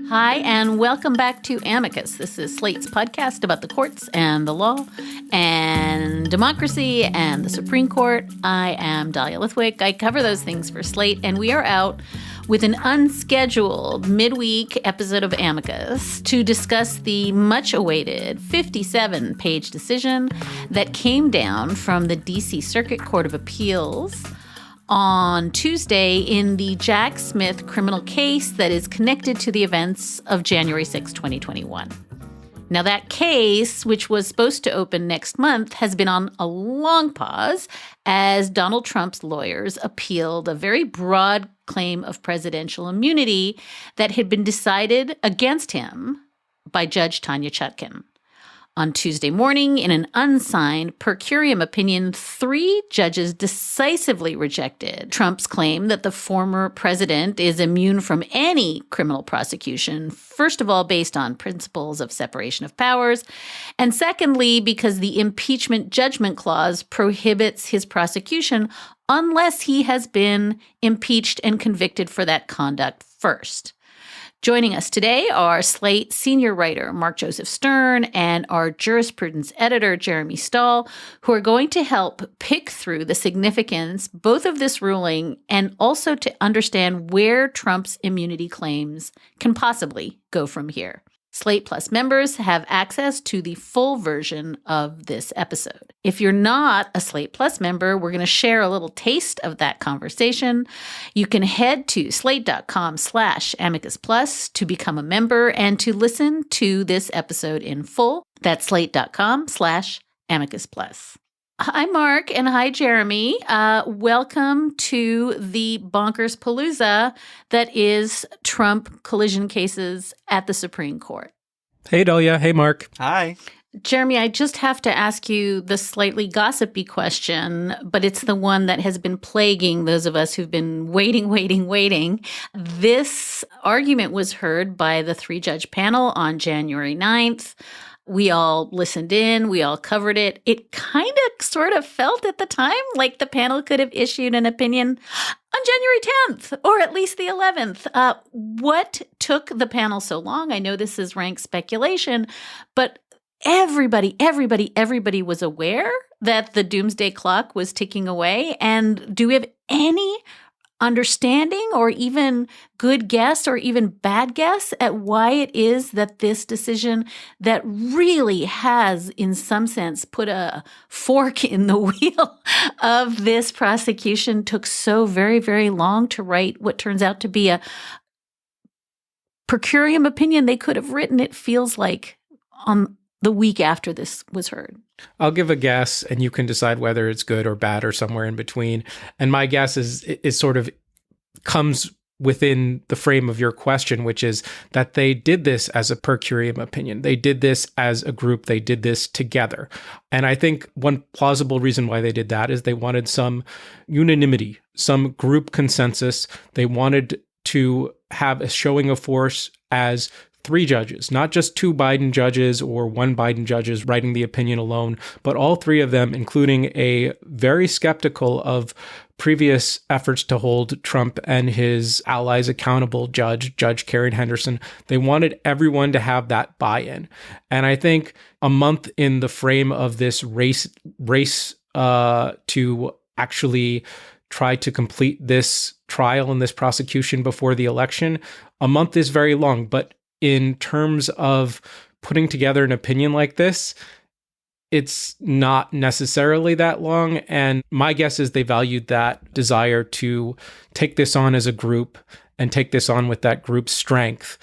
Hi, and welcome back to Amicus. This is Slate's podcast about the courts and the law and democracy and the Supreme Court. I am Dahlia Lithwick. I cover those things for Slate, and we are out with an unscheduled midweek episode of Amicus to discuss the much-awaited 57-page decision that came down from the D.C. Circuit Court of Appeals on Tuesday in the Jack Smith criminal case that is connected to the events of January 6, 2021. Now, that case, which was supposed to open next month, has been on a long pause as Donald Trump's lawyers appealed a very broad claim of presidential immunity that had been decided against him by Judge Tanya Chutkan. On Tuesday morning, in an unsigned per curiam opinion, 3 judges decisively rejected Trump's claim that the former president is immune from any criminal prosecution, first of all, based on principles of separation of powers, and secondly, because the impeachment judgment clause prohibits his prosecution unless he has been impeached and convicted for that conduct first. Joining us today are Slate senior writer Mark Joseph Stern and our jurisprudence editor Jeremy Stahl, who are going to help pick through the significance both of this ruling and also to understand where Trump's immunity claims can possibly go from here. Slate Plus members have access to the full version of this episode. If you're not a Slate Plus member, we're going to share a little taste of that conversation. You can head to slate.com/amicus plus to become a member and to listen to this episode in full. That's slate.com/amicus plus. Hi, Mark, and hi, Jeremy. Welcome to the bonkers palooza that is Trump collision cases at the Supreme Court. Hey, Dahlia. Hey, Mark. Hi. Jeremy, I just have to ask you the slightly gossipy question, but it's the one that has been plaguing those of us who've been waiting. This argument was heard by the 3-judge panel on January 9th. We all listened in. We all covered it. It kind of sort of felt at the time like the panel could have issued an opinion on January 10th or at least the 11th. What took the panel so long? I know this is rank speculation, but everybody was aware that the doomsday clock was ticking away. And do we have any understanding or even good guess or even bad guess at why it is that this decision that really has, in some sense, put a fork in the wheel of this prosecution took so very, very long to write what turns out to be a per curiam opinion they could have written, it feels like, on the week after this was heard? I'll give a guess, and you can decide whether it's good or bad or somewhere in between. And my guess is sort of comes within the frame of your question, which is that they did this as a per curiam opinion. They did this as a group. They did this together. And I think one plausible reason why they did that is they wanted some unanimity, some group consensus. They wanted to have a showing of force as 3 judges, not just 2 Biden judges or 1 Biden judges writing the opinion alone, but all 3 of them, including a very skeptical of previous efforts to hold Trump and his allies accountable Judge Karen Henderson. They wanted everyone to have that buy-in. And I think a month in the frame of this race to actually try to complete this trial and this prosecution before the election, a month is very long, but in terms of putting together an opinion like this, it's not necessarily that long. And my guess is they valued that desire to take this on as a group and take this on with that group's strength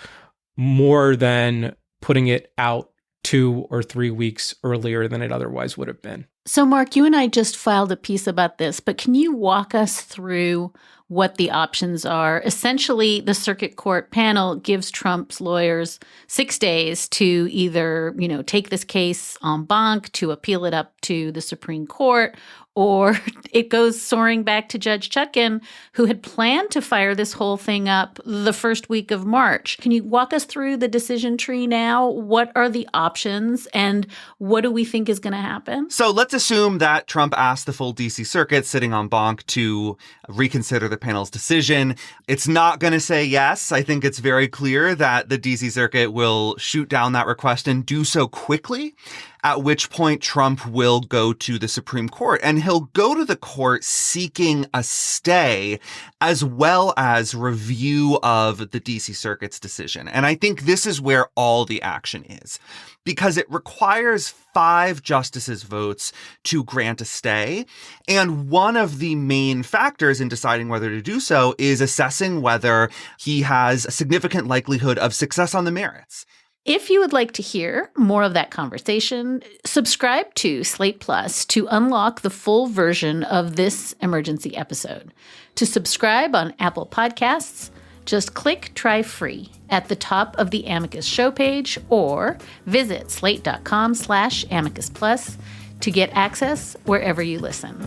more than putting it out 2 or 3 weeks earlier than it otherwise would have been. So, Mark, you and I just filed a piece about this, but can you walk us through what the options are? Essentially, the circuit court panel gives Trump's lawyers 6 days to either, take this case en banc, to appeal it up to the Supreme Court, or it goes soaring back to Judge Chutkan, who had planned to fire this whole thing up the first week of March. Can you walk us through the decision tree now? What are the options and what do we think is going to happen? So let's assume that Trump asked the full D.C. Circuit sitting en banc to reconsider the panel's decision. It's not going to say yes. I think it's very clear that the D.C. Circuit will shoot down that request and do so quickly, at which point Trump will go to the Supreme Court. And he'll go to the court seeking a stay as well as review of the D.C. Circuit's decision. And I think this is where all the action is, because it requires 5 justices' votes to grant a stay. And one of the main factors in deciding whether to do so is assessing whether he has a significant likelihood of success on the merits. If you would like to hear more of that conversation, subscribe to Slate Plus to unlock the full version of this emergency episode. To subscribe on Apple Podcasts, just click Try Free at the top of the Amicus show page or visit slate.com/Amicus Plus to get access wherever you listen.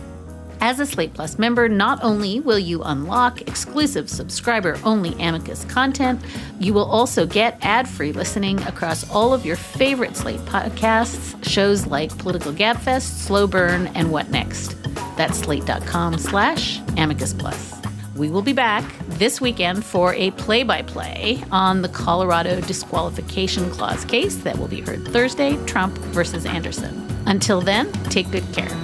As a Slate Plus member, not only will you unlock exclusive subscriber-only Amicus content, you will also get ad-free listening across all of your favorite Slate podcasts, shows like Political Gabfest, Slow Burn, and What Next. That's slate.com/Amicus Plus. We will be back this weekend for a play-by-play on the Colorado disqualification clause case that will be heard Thursday, Trump versus Anderson. Until then, take good care.